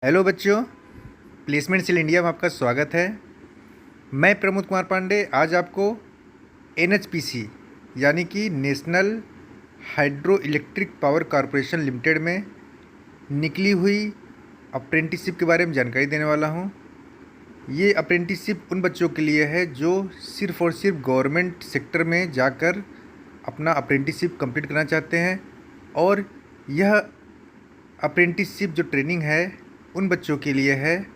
Hello बच्चों, placement cell India में आपका स्वागत है। मैं प्रमोद कुमार पांडे आज आपको एनएचपीसी यानी कि national hydro electric power corporation limited में निकली हुई अप्रेंटिसशिप के बारे में जानकारी देने वाला हूं। ये अप्रेंटिसशिप उन बच्चों के लिए है जो सिर्फ़ और सिर्फ गवर्नमेंट सेक्टर में जाकर अपना अप्रेंटिसशिप कंप्लीट करना चाहते हैं। और यह अप्रेंटिसशिप जो ट्रेनिंग है उन बच्चों के लिए है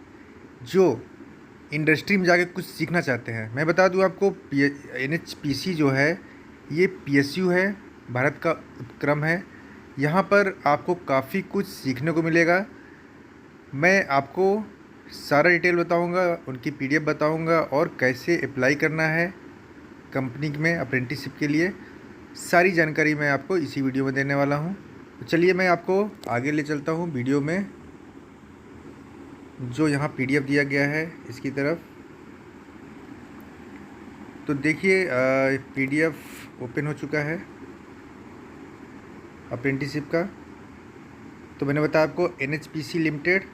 जो इंडस्ट्री में जाके कुछ सीखना चाहते हैं। मैं बता दूं आपको, एनएचपीसी जो है ये पीएसयू है, भारत का उपक्रम है। यहाँ पर आपको काफ़ी कुछ सीखने को मिलेगा। मैं आपको सारा डिटेल बताऊंगा, उनकी पीडीएफ बताऊंगा और कैसे अप्लाई करना है कंपनी में अप्रेंटिसशिप के लिए। सारी जानकारी मैं आपको इसी वीडियो में देने वाला हूँ। तो चलिए मैं आपको आगे ले चलता हूँ वीडियो में। जो यहाँ पीडीएफ दिया गया है इसकी तरफ तो देखिए, पीडीएफ ओपन हो चुका है अप्रेंटिसशिप का। तो मैंने बताया आपको एनएचपीसी लिमिटेड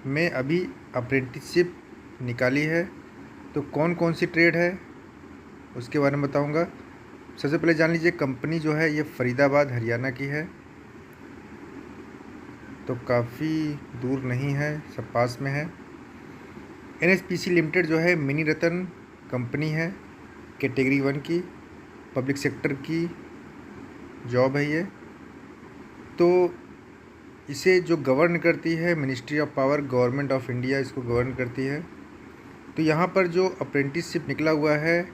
में अभी अप्रेंटिसशिप निकाली है। तो कौन कौन सी ट्रेड है उसके बारे में बताऊंगा। सबसे पहले जान लीजिए, कंपनी जो है ये फरीदाबाद हरियाणा की है, तो काफ़ी दूर नहीं है, सब पास में है। एनएचपीसी लिमिटेड जो है मिनी रतन कंपनी है, कैटेगरी 1 की पब्लिक सेक्टर की जॉब है ये। तो इसे जो गवर्न करती है ministry of power, government of India इसको गवर्न करती है। तो यहाँ पर जो अप्रेंटिसशिप निकला हुआ है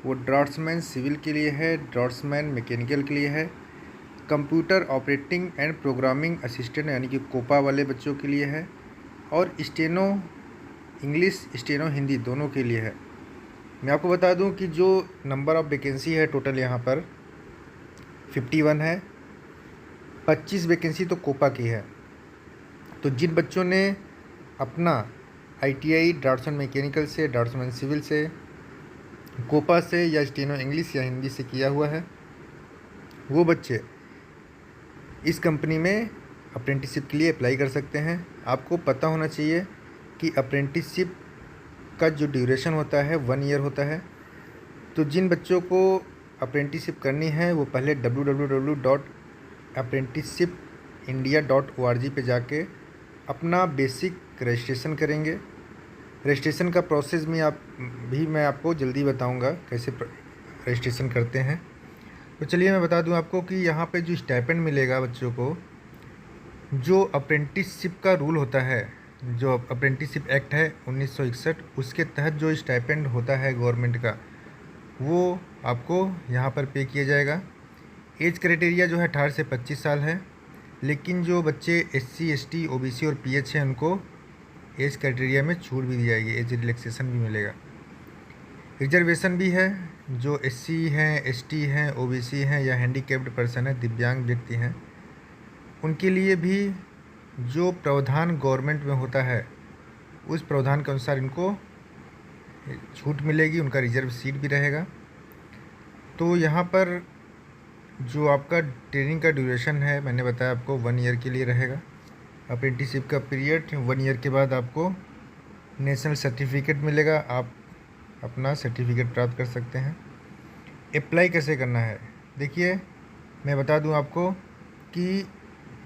वो ड्राफ्ट्समैन सिविल के लिए है, ड्राफ्ट्समैन मैकेनिकल के लिए है, computer operating and programming assistant यानी कि कोपा वाले बच्चों के लिए है, और स्टेनो इंग्लिश, स्टेनो हिंदी दोनों के लिए है। मैं आपको बता दूं कि जो नंबर ऑफ़ वैकेंसी है टोटल यहाँ पर 51 है। 25 वैकेंसी तो कोपा की है। तो जिन बच्चों ने अपना आईटीआई ड्राफ्ट्समैन मैकेनिकल से, ड्राफ्ट्समैन सिविल से, कोपा से या स्टेनो इंग्लिश या हिंदी से किया हुआ है, वो बच्चे इस कंपनी में अप्रेंटिसशिप के लिए अप्लाई कर सकते हैं। आपको पता होना चाहिए कि अप्रेंटिसशिप का जो ड्यूरेशन होता है 1 ईयर होता है। तो जिन बच्चों को अप्रेंटिसशिप करनी है वो पहले www.apprenticeshipindia.org पे जाके अपना बेसिक रजिस्ट्रेशन करेंगे। रजिस्ट्रेशन का प्रोसेस में मैं आपको जल्दी बताऊंगा कैसे रजिस्ट्रेशन करते हैं। तो चलिए मैं बता दूं आपको कि यहाँ पे जो स्टाइपेंड मिलेगा बच्चों को, जो अप्रेंटिसशिप का रूल होता है, जो अप्रेंटिसशिप एक्ट है 1961, उसके तहत जो स्टाइपेंड होता है गवर्नमेंट का, वो आपको यहाँ पर पे किया जाएगा। एज क्राइटेरिया जो है 18 से 25 साल है, लेकिन जो बच्चे SC ST OBC और PH हैं उनको एज क्राइटेरिया में छूट भी दी जाएगी, एज रिलैक्सेशन भी मिलेगा। रिजर्वेशन भी है, जो SC हैं, ST हैं, OBC हैं या हैंडीकैप्ड पर्सन है, दिव्यांग व्यक्ति हैं, उनके लिए भी जो प्रावधान गवर्नमेंट में होता है उस प्रावधान के अनुसार इनको छूट मिलेगी, उनका रिजर्व सीट भी रहेगा। तो यहाँ पर जो आपका ट्रेनिंग का ड्यूरेशन है मैंने बताया आपको 1 ईयर के लिए रहेगा। अप्रेंटिसशिप का पीरियड 1 ईयर के बाद आपको नेशनल सर्टिफिकेट मिलेगा, आप अपना सर्टिफिकेट प्राप्त कर सकते हैं। अप्लाई कैसे करना है, देखिए मैं बता दूं आपको कि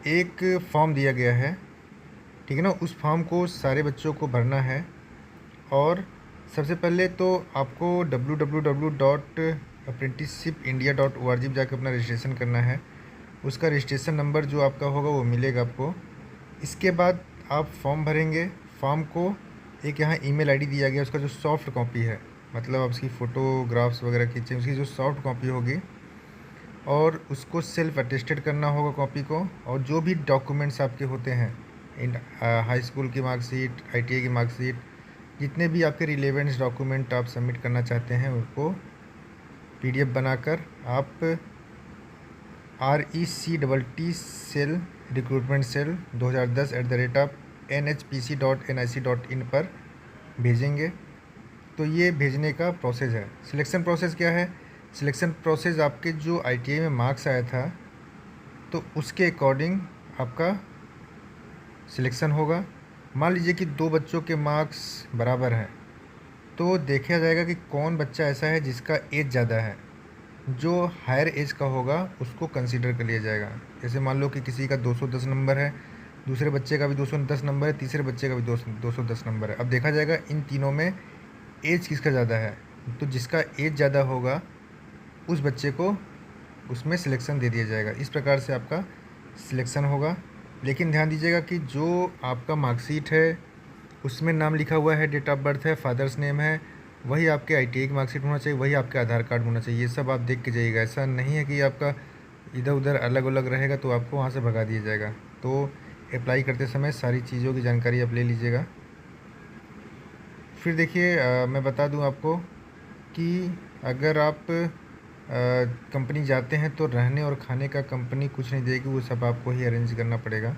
एक फॉर्म दिया गया है, ठीक है ना। उस फॉर्म को सारे बच्चों को भरना है। और सबसे पहले तो आपको www.apprenticeshipindia.org पे जाकर अपना रजिस्ट्रेशन करना है। उसका रजिस्ट्रेशन नंबर जो आपका होगा वो मिलेगा आपको। इसके बाद आप फॉर्म भरेंगे। फॉर्म को एक यहाँ ईमेल आईडी दिया गया, उसका जो सॉफ्ट कॉपी है, मतलब आप उसकी फ़ोटोग्राफ्स वगैरह खींचें, उसकी जो सॉफ्ट कॉपी होगी, और उसको सेल्फ अटेस्टेड करना होगा कॉपी को। और जो भी डॉक्यूमेंट्स आपके होते हैं, हाई स्कूल की मार्कशीट, ITI की मार्कशीट, जितने भी आपके रिलेवेंट डॉक्यूमेंट आप सबमिट करना चाहते हैं उनको PDF बनाकर आप RECTT cell, recruitment cell 2010@nhpc.nic.in पर भेजेंगे। तो ये भेजने का प्रोसेस है। सिलेक्शन प्रोसेस क्या है, सिलेक्शन प्रोसेस आपके जो ITI में मार्क्स आया था तो उसके अकॉर्डिंग आपका सिलेक्शन होगा। मान लीजिए कि दो बच्चों के मार्क्स बराबर हैं, तो देखा जाएगा कि कौन बच्चा ऐसा है जिसका एज ज़्यादा है। जो हायर एज का होगा उसको कंसीडर कर लिया जाएगा। जैसे मान लो कि किसी का 210 नंबर है, दूसरे बच्चे का भी 210 नंबर है, तीसरे बच्चे का भी 210 नंबर है। अब देखा जाएगा इन तीनों में एज किसका ज़्यादा है, तो जिसका एज ज़्यादा होगा उस बच्चे को उसमें सिलेक्शन दे दिया जाएगा। इस प्रकार से आपका सिलेक्शन होगा। लेकिन ध्यान दीजिएगा कि जो आपका मार्कशीट है उसमें नाम लिखा हुआ है, डेट ऑफ बर्थ है, फादर्स नेम है, वही आपके ITI की मार्कशीट होना चाहिए, वही आपके आधार कार्ड होना चाहिए। ये सब आप देख के जाइएगा। ऐसा नहीं है कि आपका इधर उधर अलग अलग रहेगा तो आपको वहाँ से भगा दिया जाएगा। तो अप्लाई करते समय सारी चीज़ों की जानकारी आप ले लीजिएगा। फिर देखिए, मैं बता दूं आपको कि अगर आप कंपनी जाते हैं तो रहने और खाने का कंपनी कुछ नहीं देगी, वो सब आपको ही अरेंज करना पड़ेगा।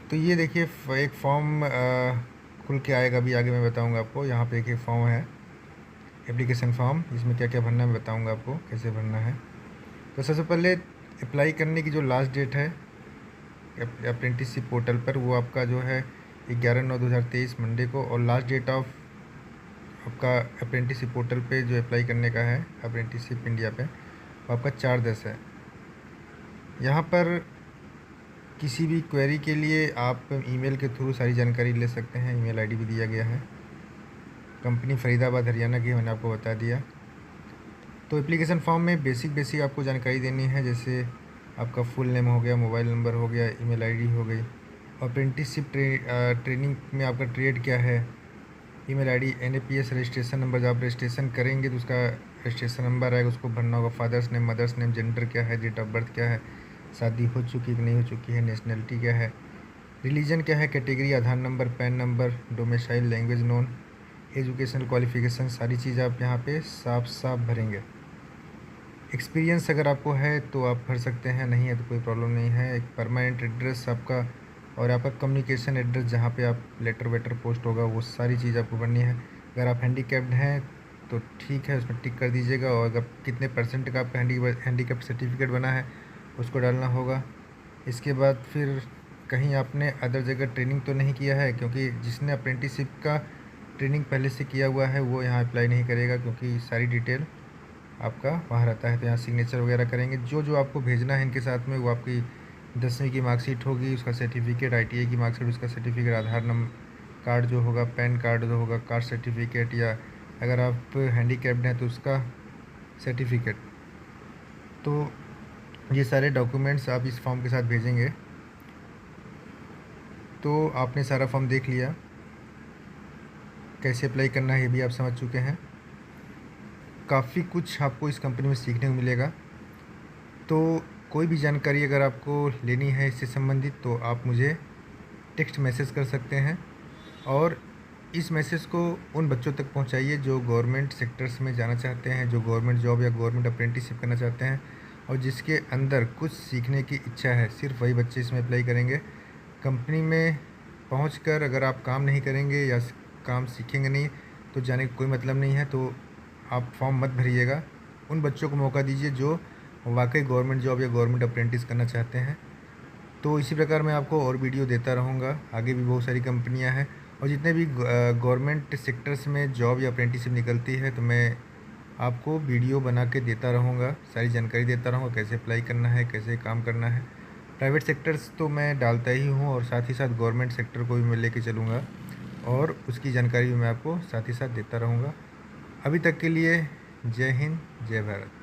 तो ये देखिए एक फॉर्म खुल के आएगा, अभी आगे मैं बताऊंगा आपको। यहाँ पे एक फॉर्म है, एप्लीकेशन फॉर्म, इसमें क्या क्या भरना है मैं बताऊंगा आपको कैसे भरना है। तो सबसे पहले अप्लाई करने की जो लास्ट डेट है अप्रेंटिसशिप पोर्टल पर, वो आपका जो है 11/9/2023 मंडे को, और लास्ट डेट ऑफ आपका अप्रेंटिसशिप पोर्टल पे जो अप्लाई करने का है अप्रेंटिसशिप इंडिया पे, वो आपका 4/10 है। यहाँ पर किसी भी क्वेरी के लिए आप ईमेल के थ्रू सारी जानकारी ले सकते हैं। ईमेल आईडी भी दिया गया है। कंपनी फरीदाबाद हरियाणा की, मैंने आपको बता दिया। तो एप्लीकेशन फॉर्म में बेसिक आपको जानकारी देनी है, जैसे आपका फुल नेम हो गया, मोबाइल नंबर हो गया, ईमेल आईडी हो गई, और अप्रेंटिसशिप ट्रेनिंग में आपका ट्रेड क्या है, email ID, NAPS registration number, जब आप रजिस्ट्रेशन करेंगे तो उसका रजिस्ट्रेशन नंबर आएगा, उसको भरना होगा। Father's name, mother's name, gender क्या है, डेट ऑफ बर्थ क्या है, शादी हो चुकी है कि नहीं हो चुकी है, नेशनलिटी क्या है, रिलीजन क्या है, category, Aadhaar number, PAN number, domicile, language known, educational qualification, सारी चीज़ आप यहाँ पे साफ साफ भरेंगे। एक्सपीरियंस अगर आपको है तो आप भर सकते हैं, नहीं है तो कोई प्रॉब्लम नहीं है। एक परमानेंट एड्रेस आपका, और आपका कम्युनिकेशन एड्रेस जहाँ पे आप लेटर वेटर पोस्ट होगा, वो सारी चीज़ आपको भरनी है। अगर आप हैंडीकैप्ड हैं तो ठीक है, उसमें टिक कर दीजिएगा, और अगर कितने % का आपका हैंडीकैप सर्टिफिकेट बना है उसको डालना होगा। इसके बाद फिर कहीं आपने अदर जगह ट्रेनिंग तो नहीं किया है, क्योंकि जिसने अप्रेंटिसशिप का ट्रेनिंग पहले से किया हुआ है वो यहाँ अप्लाई नहीं करेगा, क्योंकि सारी डिटेल आपका वहाँ रहता है। तो यहाँ सिग्नेचर वगैरह करेंगे। जो जो आपको भेजना है इनके साथ में, वो आपकी 10वीं की मार्कशीट होगी, उसका सर्टिफिकेट, ITI की मार्कशीट, उसका सर्टिफिकेट, आधार नंबर कार्ड जो होगा, पैन कार्ड जो होगा, कास्ट सर्टिफिकेट, या अगर आप हैंडीकैप्ड हैं तो उसका सर्टिफिकेट। तो ये सारे डॉक्यूमेंट्स आप इस फॉर्म के साथ भेजेंगे। तो आपने सारा फॉर्म देख लिया, कैसे अप्लाई करना है ये भी आप समझ चुके हैं। काफ़ी कुछ आपको इस कंपनी में सीखने को मिलेगा। तो कोई भी जानकारी अगर आपको लेनी है इससे संबंधित, तो आप मुझे टेक्स्ट मैसेज कर सकते हैं, और इस मैसेज को उन बच्चों तक पहुंचाइए जो गवर्नमेंट सेक्टर्स में जाना चाहते हैं, जो गवर्नमेंट जॉब या गवर्नमेंट अप्रेंटिसशिप करना चाहते हैं, और जिसके अंदर कुछ सीखने की इच्छा है। सिर्फ वही बच्चे इसमें अप्लाई करेंगे। कंपनी में पहुंचकर अगर आप काम नहीं करेंगे या काम सीखेंगे नहीं तो जाने का कोई मतलब नहीं है। तो आप फॉर्म मत भरिएगा। उन बच्चों को मौका दीजिए जो वाकई गवर्नमेंट जॉब या गवर्नमेंट अप्रेंटिस करना चाहते हैं। तो इसी प्रकार मैं आपको और वीडियो देता रहूँगा। आगे भी बहुत सारी कंपनियां हैं, और जितने भी गवर्नमेंट सेक्टर्स में जॉब या अप्रेंटिसशिप निकलती है तो मैं आपको वीडियो बना के देता रहूँगा, सारी जानकारी देता रहूँगा, कैसे अप्लाई करना है, कैसे काम करना है। प्राइवेट सेक्टर्स तो मैं डालता ही हूँ, और साथ ही साथ गवर्नमेंट सेक्टर को भी मैं लेके चलूँगा, और उसकी जानकारी भी मैं आपको साथ ही साथ देता रहूँगा। अभी तक के लिए जय हिंद, जय भारत।